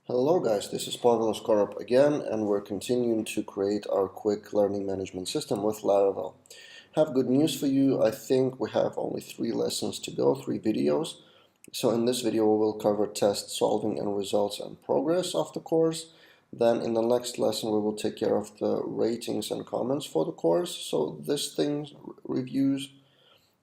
Hello guys, this is Pavel Skorop again, and we're continuing to create our quick learning management system with Laravel. Have good news for you. I think we have only 3 lessons to go, 3 videos. So in this video we will cover test solving and results and progress of the course. Then in the next lesson we will take care of the ratings and comments for the course, so this thing reviews.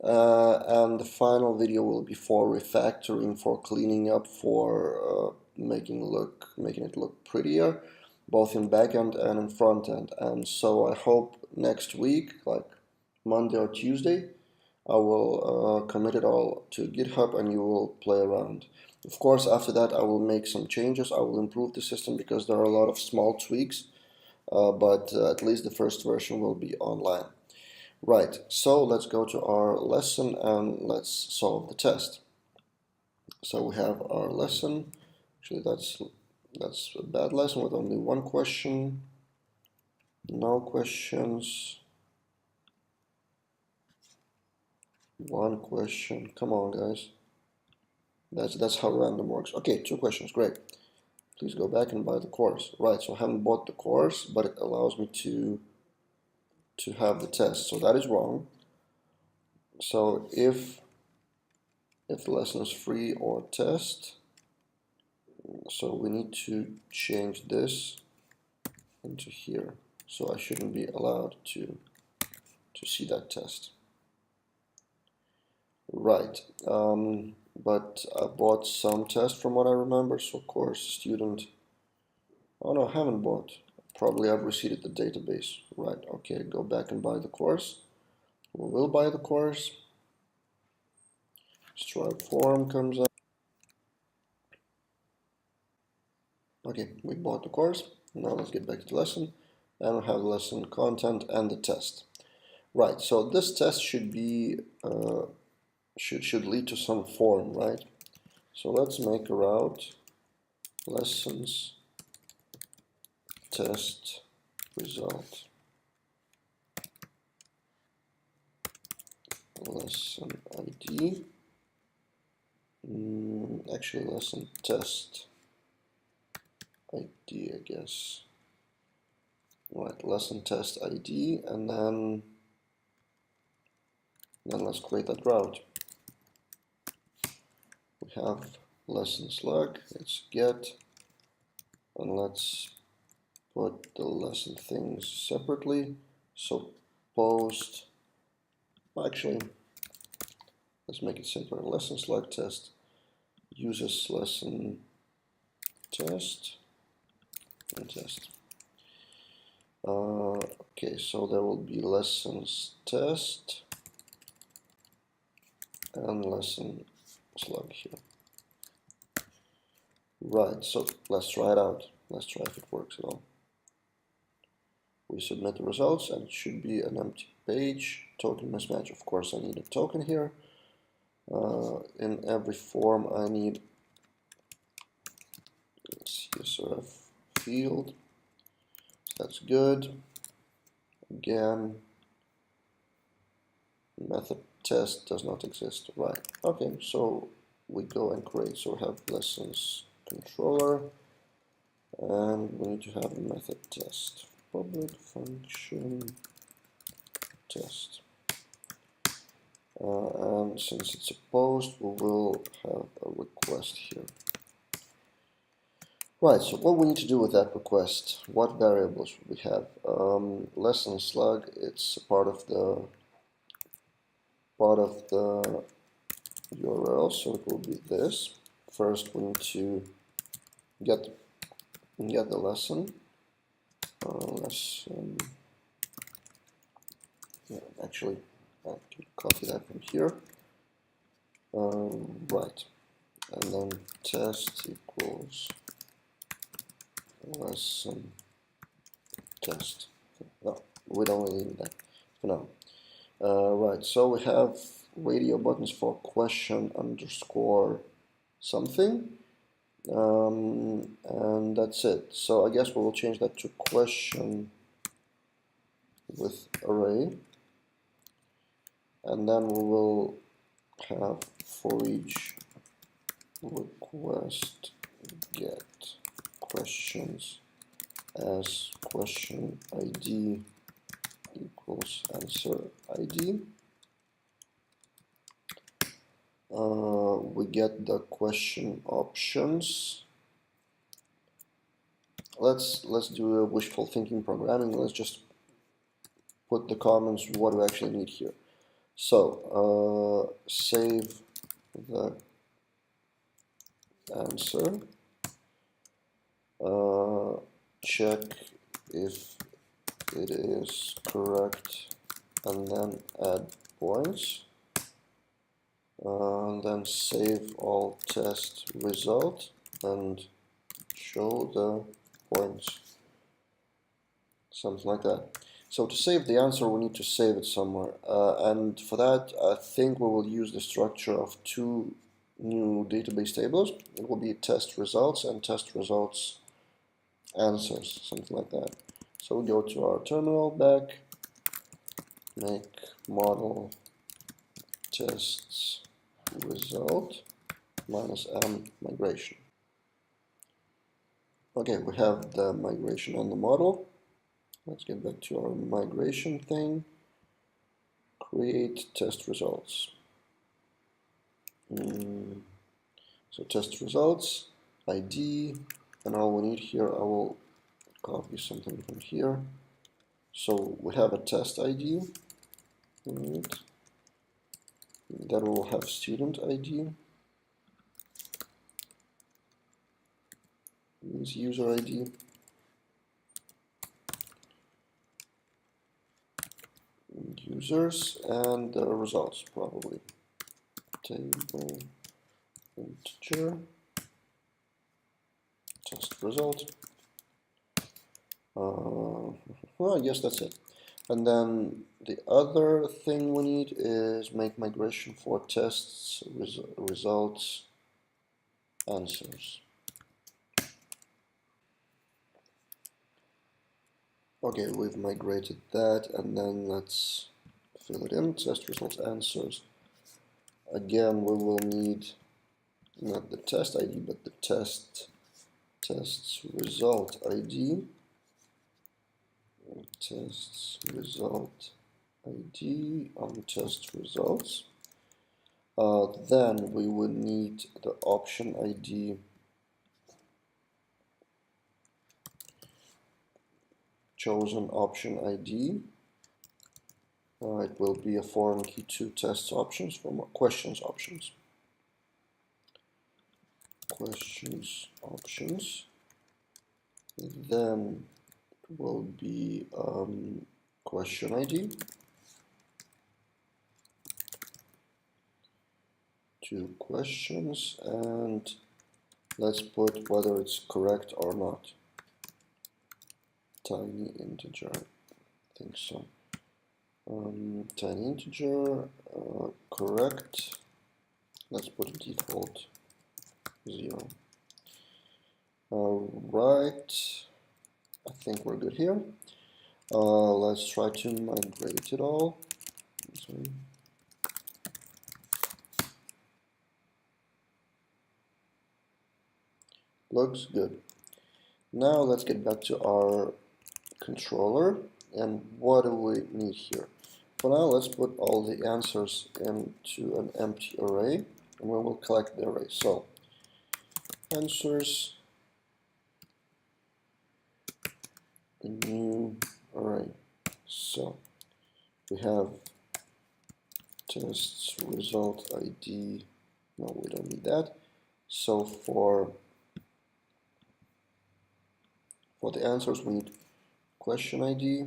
And the final video will be for refactoring, for cleaning up, for making it look prettier, both in backend and in front end. And so I hope next week, like Monday or Tuesday, I will commit it all to GitHub and you will play around. Of course, after that I will make some changes. I will improve the system because there are a lot of small tweaks, but at least the first version will be online. Right, so let's go to our lesson and let's solve the test. So we have our lesson. Actually, that's a bad lesson with only one question. No questions. One question. Come on, guys. That's how random works. Okay, 2 questions. Great. Please go back and buy the course. Right, so I haven't bought the course, but it allows me to have the test. So that is wrong. So if the lesson is free or test, so we need to change this into here. So I shouldn't be allowed to see that test. Right, but I bought some test from what I remember. So course student, oh no, I haven't bought. Probably I've reseeded the database. Right, okay, go back and buy the course. We will buy the course. Stripe form comes up. Okay, we bought the course. Now let's get back to the lesson. And we have the lesson content and the test. Right, so this test should be should lead to some form, right? So let's make a route lessons test result lesson ID. Actually, lesson test ID, I guess. Right, lesson test ID, and then let's create that route. We have lesson slug. Let's get, and let's put the lesson things separately. So post. Actually, let's make it simpler. Lesson slug test uses lesson test and test. Okay, so there will be lessons test and lesson slug here. Right, so let's try it out. Let's try if it works at all. We submit the results and it should be an empty page. Token mismatch, of course I need a token here. In every form I need CSRF field. So that's good. Again, method test does not exist. Right. Okay, so we go and create. So we have lessons controller, and we need to have a method test. Public function test. And since it's a post, we will have a request here. Right, so what we need to do with that request, what variables we have? Lesson slug, it's part of the URL, so it will be this. First we need to get the lesson. Yeah, actually I can copy that from here. Right, and then test equals lesson test. No, we don't really need that for now. Right, so we have radio buttons for question underscore something, and that's it. So I guess we will change that to question with array, and then we will have for each request get questions as question ID equals answer ID. We get the question options. Let's do a wishful thinking programming. Let's just put the comments what we actually need here. So save the answer, check if it is correct, and then add points, and then save all test result and show the points, something like that. So to save the answer, we need to save it somewhere, and for that I think we will use the structure of two new database tables. It will be test results and test results answers, something like that. So we go to our terminal, back, make model tests result minus m migration. Okay, we have the migration on the model. Let's get back to our migration thing. Create test results. So test results, ID, and all we need here, I will copy something from here. So we have a test ID, that will have student ID, means user ID, users, and the results probably. Table integer test result. Well, I guess that's it. And then the other thing we need is make migration for tests results answers. Okay, we've migrated that, and then let's fill it in. Test results answers. Again, we will need not the test ID, but the tests result ID. Tests result ID on test results. Then we will need the option ID chosen option ID. It will be a foreign key to test options from questions options. Questions options. Then it will be question ID. Two questions, and let's put whether it's correct or not. Tiny integer, I think so. Tiny integer, correct. Let's put a default 0. Right, I think we're good here. Let's try to migrate it all. Sorry. Looks good. Now let's get back to our controller, and what do we need here? For now, let's put all the answers into an empty array, and we will collect the array. So answers, a new array. So we have tests result ID. No, we don't need that. So for the answers, we need question ID.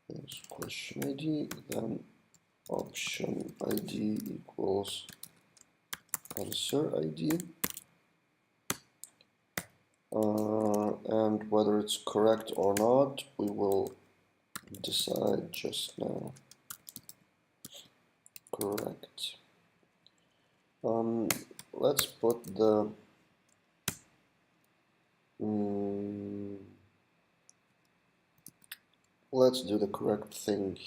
There's question ID, then option ID equals answer ID. And whether it's correct or not, we will decide just now. Correct. Let's put the let's do the correct thing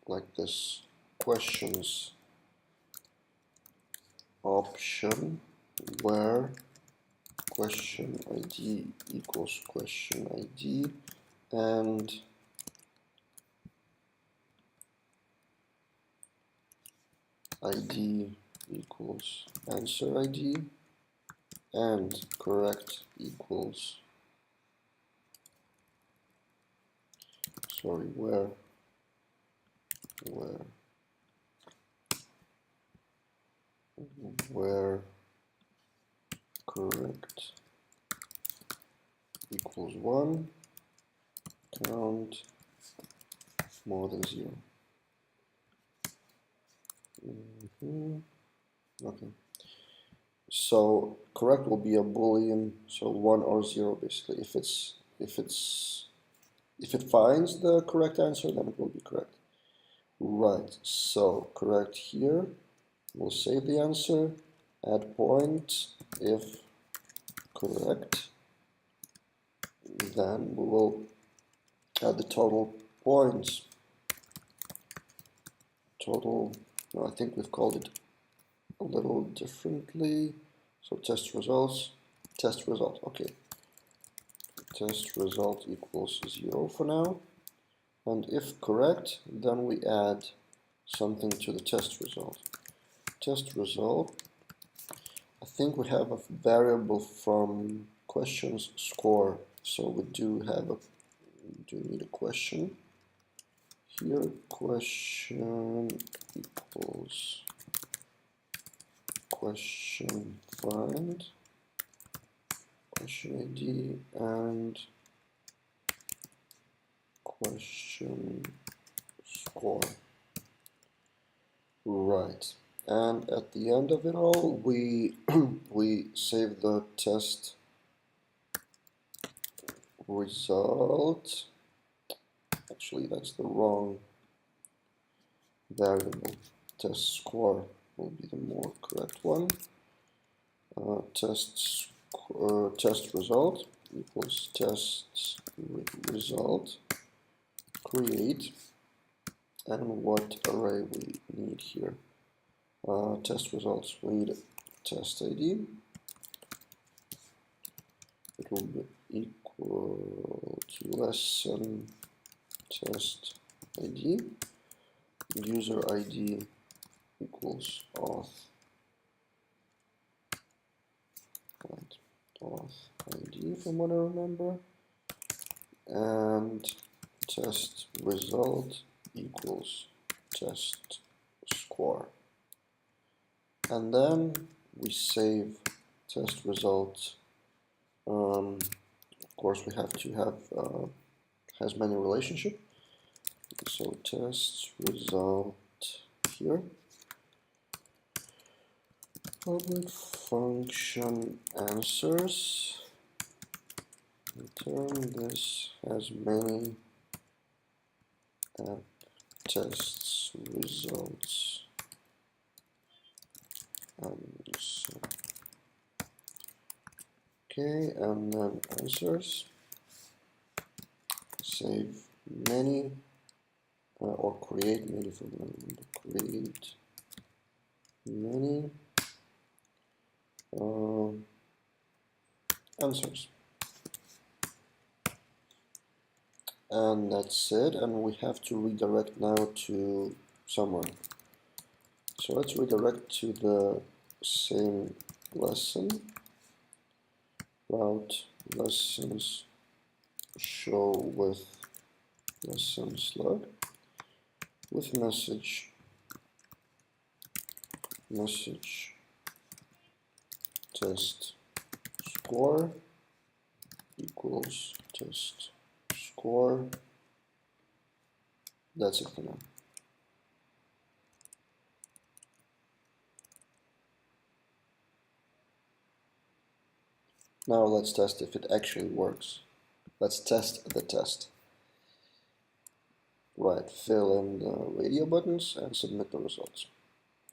like this. Questions option where question ID equals question ID, and ID equals answer ID, and correct equals, sorry, where correct equals 1, count more than 0. Okay. So correct will be a boolean, so 1 or 0 basically. If it finds the correct answer, then it will be correct. Right. So correct here. We'll save the answer. Add point if correct. Then we will add the total points. Total. No, I think we've called it a little differently. So test results. Test result. Okay. Test result equals 0 for now. And if correct, then we add something to the test result. Test result, I think we have a variable from questions score. So we do need a question. Here question equals question find, question ID, and question score. Right, and at the end of it all, we save the test result. Actually, that's the wrong variable. Test score will be the more correct one. Test result equals test result create, and what array we need here. Test results, we need a test ID. It will be equal to lesson test ID. User ID equals auth. Right. Auth ID from what I remember. And test result equals test score. And then we save test result. Of course, we have to have has many relationship. So test result here. Public function answers. Return this has many app tests results. Okay, and then answers. Save many or create many for them. Create many answers. And that's it, and we have to redirect now to somewhere. So let's redirect to the same lesson. Route lessons show with lesson slug with message test score equals test score. That's it for now. Now let's test if it actually works. Let's test the test. Right, fill in the radio buttons and submit the results.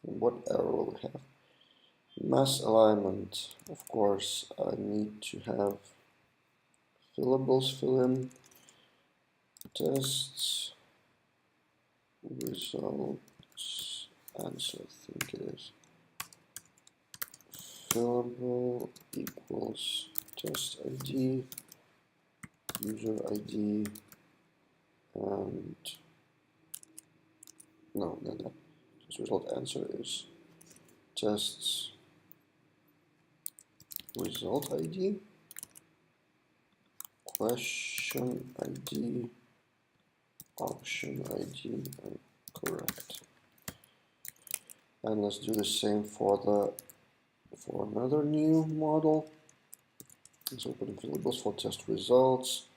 And what error will we have? Mass alignment. Of course, I need to have fillables fill in. Tests, results, answer, I think it is. fillable equals test ID, user ID, and no, then that test result answer is tests result ID, question ID, option ID, and correct. And let's do the same for another new model. Let's open fillables for test results.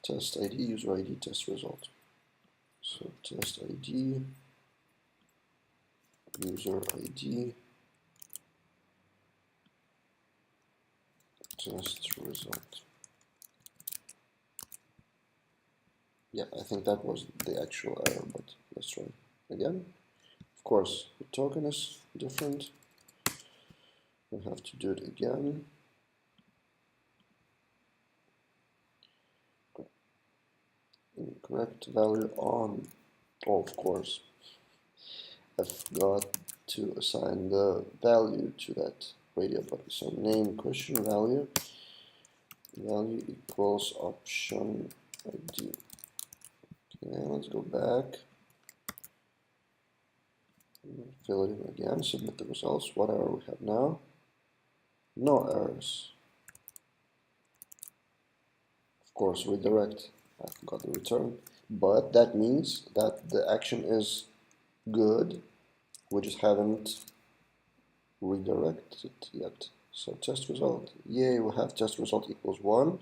Test ID, user ID, test result. So test ID, user ID, test result. Yeah, I think that was the actual error, but let's try again. Of course, the token is different. We have to do it again. Incorrect value on. Oh, of course, I forgot to assign the value to that radio button. So name question value equals option ID. Okay, let's go back. Fill it in again, submit the results. What error we have now? No errors. Of course, redirect. I forgot the return. But that means that the action is good. We just haven't redirected yet. So test result. Yay, we have test result equals 1.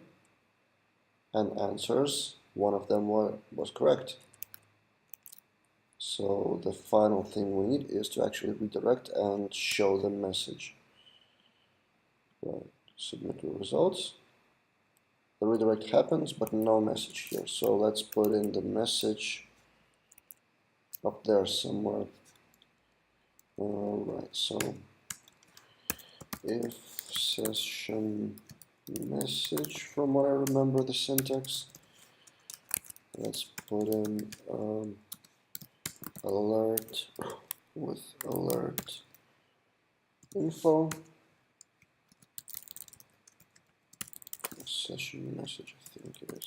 And answers. One of them was correct. So the final thing we need is to actually redirect and show the message. Right, submit the results. The redirect happens, but no message here. So let's put in the message up there somewhere. Alright, so if session message, from what I remember the syntax, let's put in alert with alert info. Session message, I think it is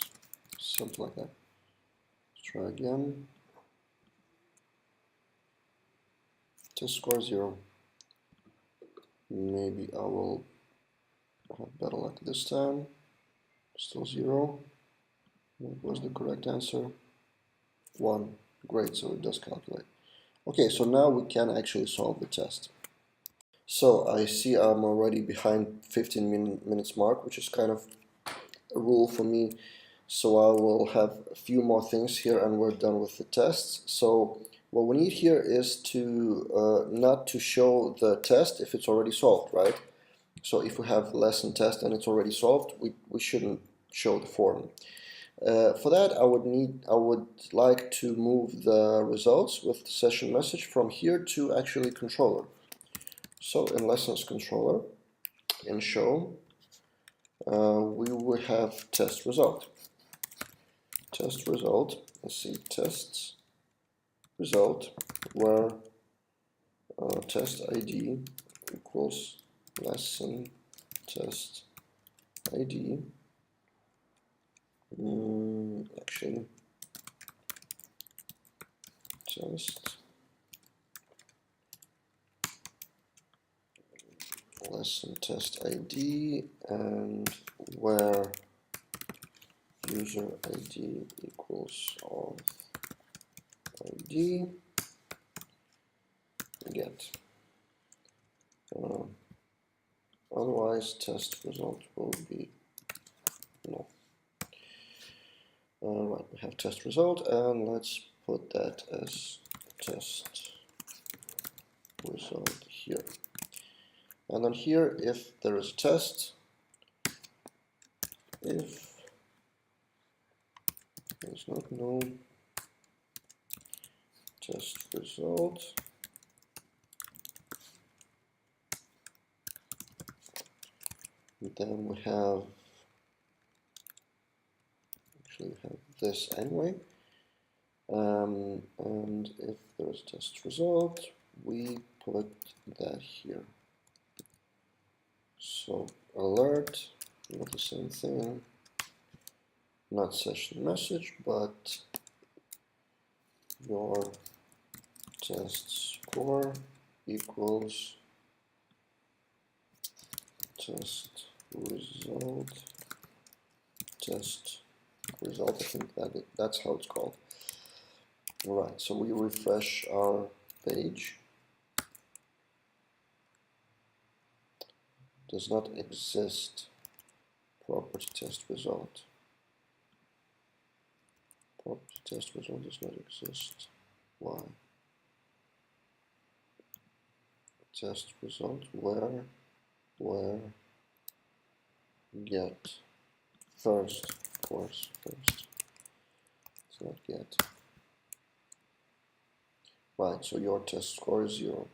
something like that. Let's try again. Test score 0. Maybe I will have better luck this time. Still 0. What was the correct answer? 1. Great, so it does calculate. Okay, so now we can actually solve the test. So I see I'm already behind 15 minutes mark, which is kind of a rule for me. So I will have a few more things here and we're done with the tests. So what we need here is to not to show the test if it's already solved, right? So if we have lesson test and it's already solved, we shouldn't show the form. For that, I would like to move the results with the session message from here to actually controller. So in lessons controller, in show, we will have test result. Test result, let's see, tests result, where test ID equals lesson test ID. Actually, test lesson test ID, and where user ID equals auth ID, get. Otherwise, test result will be no. Right, we have test result, and let's put that as test result here. And then here, if there is a test, if is not known, test result, and then we have, actually we have this anyway, and if there's test result, we put that here. So alert, not the same thing, not session message, but your test score equals test result. I think that's how it's called. Alright, so we refresh our page. Does not exist. Property test result. Property test result does not exist. Why? Test result where get first, of course, first. It's not get. Right, so your test score is 0,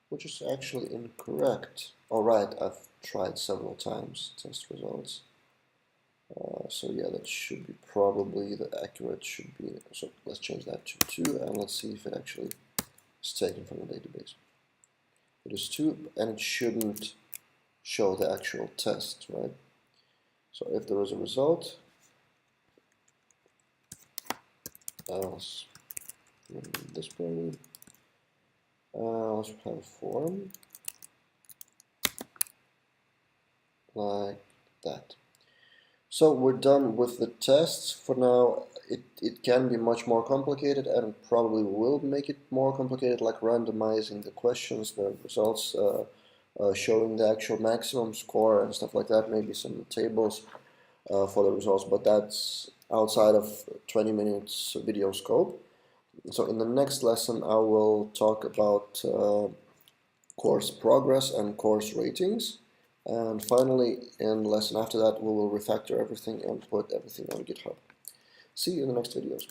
which is actually incorrect. Alright, I've tried several times test results. So yeah, that should be probably the accurate should be. So let's change that to 2 and let's see if it actually is taken from the database. It is 2 and it shouldn't show the actual test, right? So if there is a result, else this probably else have a form like that. So we're done with the tests for now. It can be much more complicated and probably will make it more complicated, like randomizing the questions, the results, showing the actual maximum score and stuff like that, maybe some tables for the results, but that's outside of 20 minutes video scope. So in the next lesson I will talk about course progress and course ratings. And finally, in the lesson after that, we will refactor everything and put everything on GitHub. See you in the next videos.